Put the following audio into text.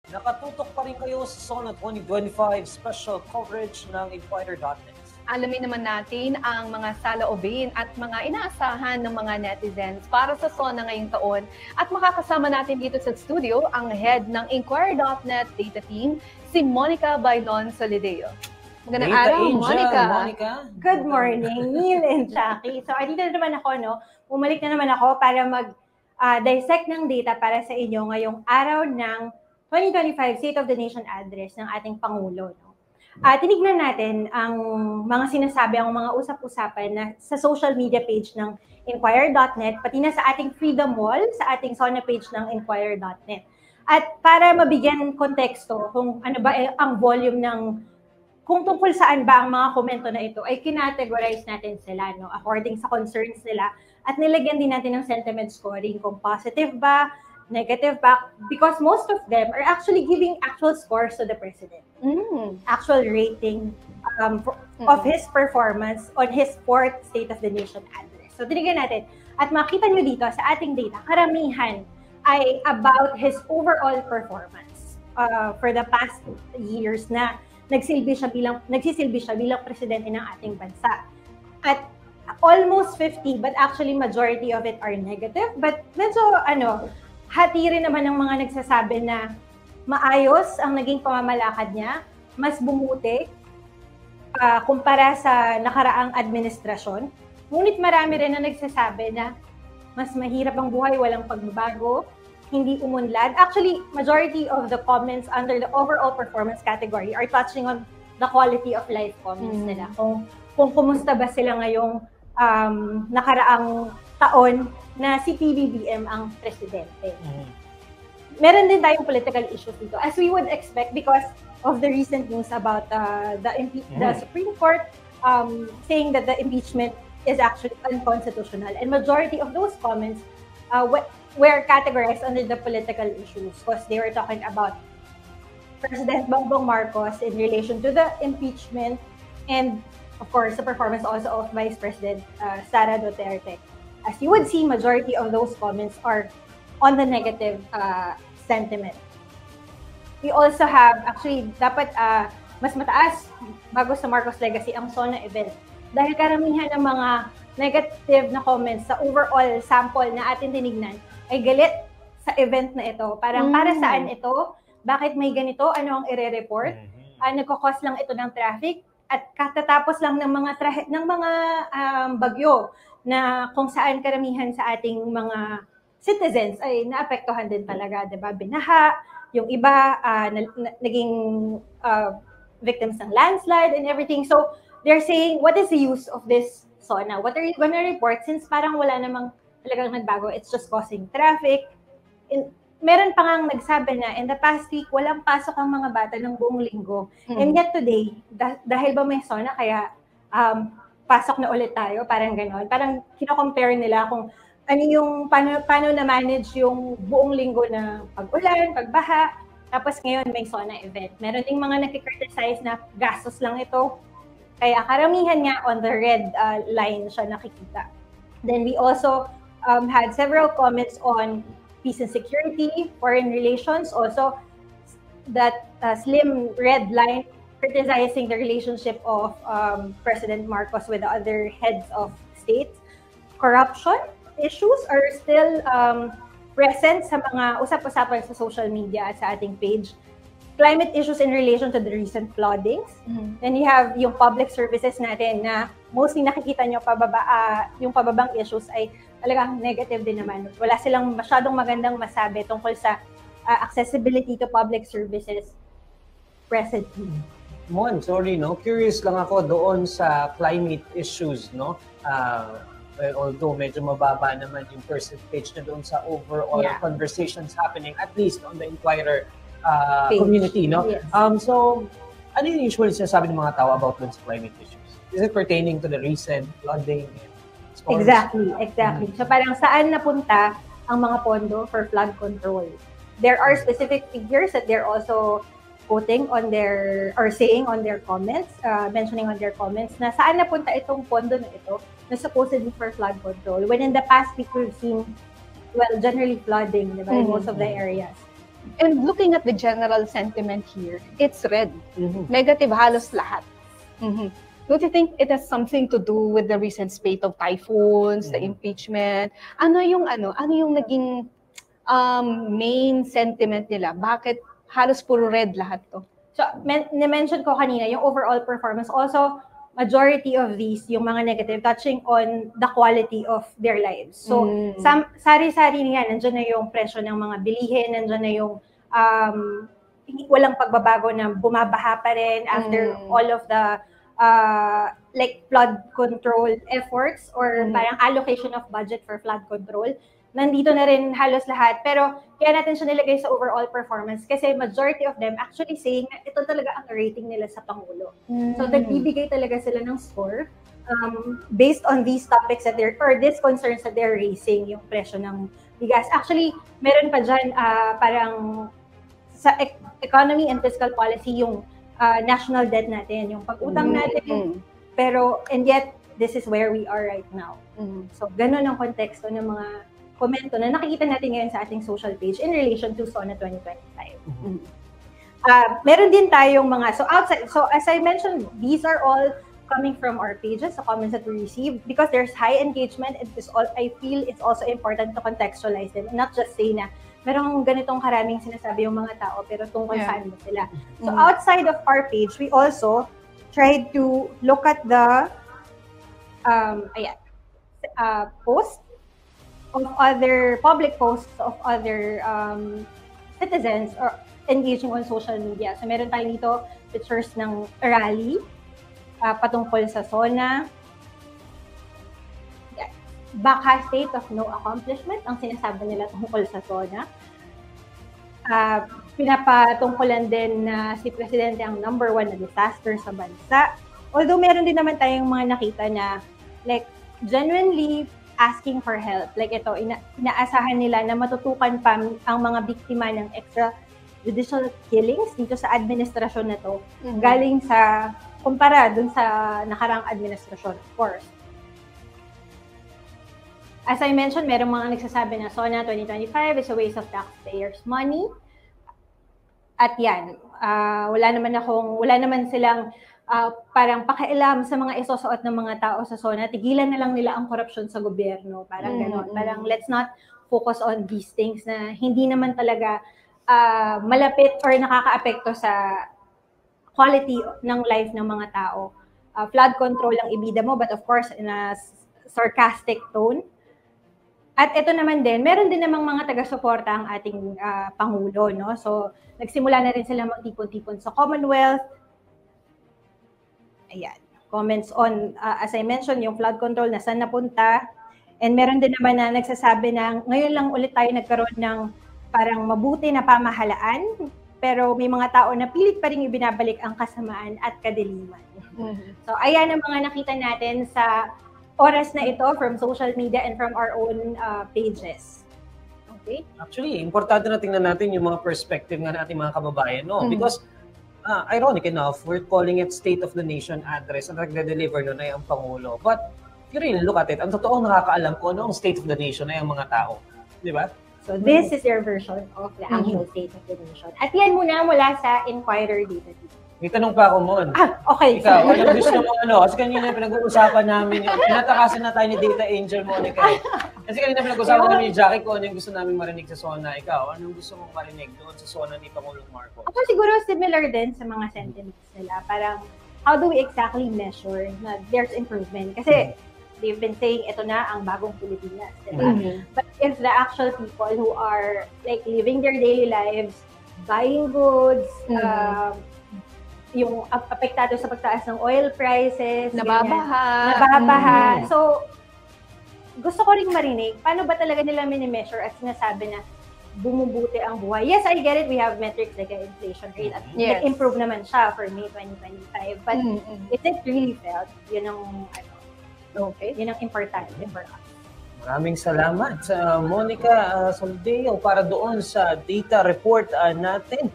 Nakatutok pa rin kayo sa SONA 2025 special coverage ng Inquirer.net. Alamin naman natin ang mga saloobin at mga inaasahan ng mga netizens para sa SONA ngayong taon. At makakasama natin dito sa studio ang head ng Inquirer.net data team, si Monica Bailon Solideo. Magandang araw, Monica. Good morning, Neil and Jackie. So, dito na naman ako, no? Bumalik na naman ako para mag-dissect ng data para sa inyo ngayong araw ng 2025 State of the Nation Address ng ating Pangulo. No? Tinignan natin ang mga sinasabi, ang mga usap-usapan na sa social media page ng Inquirer.net, pati na sa ating Freedom Wall, sa ating SONA page ng Inquirer.net. At para mabigyan konteksto kung ano ba ang volume kung tungkol saan ba ang mga komento na ito, ay kinategorize natin sila, no? According sa concerns nila. At nilagyan din natin ng sentiment scoring kung positive ba, negative ba, because most of them are actually giving actual scores to the president. Actual rating of his performance on his 4th State of the Nation address. So, tinignan natin. At makita nyo dito sa ating data, karamihan ay about his overall performance for the past years na nagsisilbi siya bilang presidente ng ating bansa. At almost 50, but actually majority of it are negative. But medyo, hati rin naman ng mga nagsasabi na maayos ang naging pamamalakad niya, mas bumuti kumpara sa nakaraang administrasyon. Ngunit marami rin na nagsasabi na mas mahirap ang buhay, walang pagbabago, hindi umunlad. Actually, majority of the comments under the overall performance category are touching on the quality of life comments nila. Kung kumusta ba sila ngayong nakaraang taon na si PBBM ang presidente. Meron din tayong political issues dito, as we would expect because of the recent news about the Supreme Court saying that the impeachment is actually unconstitutional. And majority of those comments were categorized under the political issues because they were talking about President Bongbong Marcos in relation to the impeachment and, of course, the performance also of Vice President Sara Duterte. As you would see, majority of those comments are on the negative sentiment. We also have, actually, dapat mas mataas bago sa Marcos Legacy ang SONA event. Dahil karamihan ng mga negative na comments sa overall sample na atin tinignan ay galit sa event na ito. Parang para saan ito? Bakit may ganito? Ano ang ire-report? Nagkakos lang ito ng traffic at katatapos lang ng mga bagyo na kung saan karamihan sa ating mga citizens ay naapektuhan din talaga, 'di ba? Binaha, yung iba naging victims ng landslide and everything. So, they're saying, what is the use of this SONA? What are you gonna report since parang wala namang talagang nagbago? It's just causing traffic. Meron pa ngang nagsabi na in the past week, walang pasok ang mga bata ng buong linggo. And yet today, dahil ba may SONA, kaya pasok na ulit tayo, parang gano'n. Parang kino-compare nila kung ano yung, paano na-manage yung buong linggo na pag-ulan, pagbaha, tapos ngayon may SONA event. Meron ding mga nakikriticize na gastos lang ito. Kaya karamihan nga on the red line siya nakikita. Then we also had several comments on peace and security, foreign relations, also that slim red line criticizing the relationship of President Marcos with the other heads of state. Corruption issues are still present sa mga usap-usapan sa social media at sa ating page. Climate issues in relation to the recent floodings. Then you have yung public services natin na mostly nakikita nyo yung pababang issues ay talagang negative din naman. Wala silang masyadong magandang masabi tungkol sa accessibility to public services presently. Mon, sorry, no? Curious lang ako doon sa climate issues, no? Although medyo mababa naman yung percentage na doon sa overall conversations happening, at least on the Inquirer community, no? Yes. So, ano yung usually sinasabi ng mga tao about those climate issues? Is it pertaining to the recent flooding and storms? Exactly. So parang saan napunta ang mga pondo for flood control? There are specific figures that they're also quoting on their, or saying on their comments, mentioning on their comments, na saan napunta itong pondo na ito na supposedly for flood control. When in the past week we've seen, well, generally flooding, diba, in most of the areas. And looking at the general sentiment here, it's red. Negative halos lahat. Don't you think it has something to do with the recent spate of typhoons, the impeachment? Ano yung naging main sentiment nila? Bakit halos puro red lahat to? So, na-mention ko kanina, yung overall performance, also, majority of these, yung mga negative, touching on the quality of their lives. So, sari-sari niya, nandiyan na yung presyo ng mga bilihin, nandiyan na yung walang pagbabago na bumabaha pa rin after all of the like flood control efforts or parang allocation of budget for flood control. Nandito na rin halos lahat. Pero kaya natin siya nilagay sa overall performance kasi majority of them actually saying na ito talaga ang rating nila sa Pangulo. So nagbibigay talaga sila ng score based on these topics that or these concerns that they're raising, yung presyo ng bigas. Actually, meron pa dyan parang sa economy and fiscal policy yung national debt natin, yung pag-utang natin. Pero, and yet, this is where we are right now. So, ganun ang konteksto ng mga komento na nakikita natin ngayon sa ating social page in relation to SONA 2025. Meron din tayong mga, so as I mentioned, these are all coming from our pages, the comments that we received, because there's high engagement. I feel it's also important to contextualize them, not just say na, merong ganitong karaming sinasabi yung mga tao, pero tungkol saan mo sila. So outside of our page, we also tried to look at the posts of other public posts of other citizens or engaging on social media. So meron tayo dito pictures ng rally patungkol sa SONA. Baka state of no accomplishment ang sinasabi nila tungkol sa SONA. Pinapatungkulan din na si Presidente ang number 1 na disaster sa bansa. Although meron din naman tayong mga nakita na like genuinely asking for help. Like ito, inaasahan nila na matutukan pa ang mga biktima ng extrajudicial killings dito sa administrasyon na to. Galing sa, kumpara dun sa nakarang administrasyon, of course. As I mentioned, merong mga nagsasabi na SONA 2025 is a waste of taxpayers' money. At yan, wala naman silang parang pakialam sa mga isusuot ng mga tao sa SONA. Tigilan na lang nila ang korupsyon sa gobyerno. Parang gano'n. Parang let's not focus on these things na hindi naman talaga malapit or nakakaapekto sa quality ng life ng mga tao. Flood control ang ibida mo, but of course, in a sarcastic tone. At ito naman din, meron din namang mga taga-suporta ang ating Pangulo, no? So, nagsimula na rin sila magtipon-tipon sa Commonwealth. Ayan. Comments on, as I mentioned, yung flood control na saan napunta. And meron din naman na nagsasabi na ngayon lang ulit tayo nagkaroon ng parang mabuti na pamahalaan, pero may mga tao na pilit pa rin ibinabalik ang kasamaan at kadiliman. So, ayan ang mga nakita natin sa oras na ito from social media and from our own pages. Okay? Actually, importante na tingnan natin yung mga perspective nga natin mga kababayan, no? Because, ironic enough, we're calling it State of the Nation address and nagde-deliver nun ay ang Pangulo. But, if you really look at it, ang totoong nakakaalam ko ano ang State of the Nation ay ang mga tao. Di ba? So, this is your version of the actual State of the Nation. At yan mula sa Inquirer Data TV. May tanong pa ako, Mon. Okay. Ikaw, anong gusto mo, Kasi kanina pinag-uusapan namin yung, pinatakasin na tayo ni Data Angel, Monica. Kasi kanina pinag-uusapan namin ni Jackie kung ano yung gusto namin marinig sa SONA. Ikaw, anong gusto mong marinig doon sa SONA ni Pangulong Marcos? Ako siguro similar din sa mga sentiments nila. Parang, how do we exactly measure na there's improvement? Kasi, they've been saying, ito na ang bagong Pilipinas. Diba? But if the actual people who are like living their daily lives, buying goods, yung apektado sa pagtaas ng oil prices, nababaha. So, gusto ko ring marinig, paano ba talaga nila mini-measure at sinasabi na bumubuti ang buhay? Yes, I get it. We have metrics like inflation rate at nag-improve naman siya for May 2025. But is it really felt? Yun ang, yun ang importante for us. Maraming salamat sa Monica Soldeo para doon sa data report natin.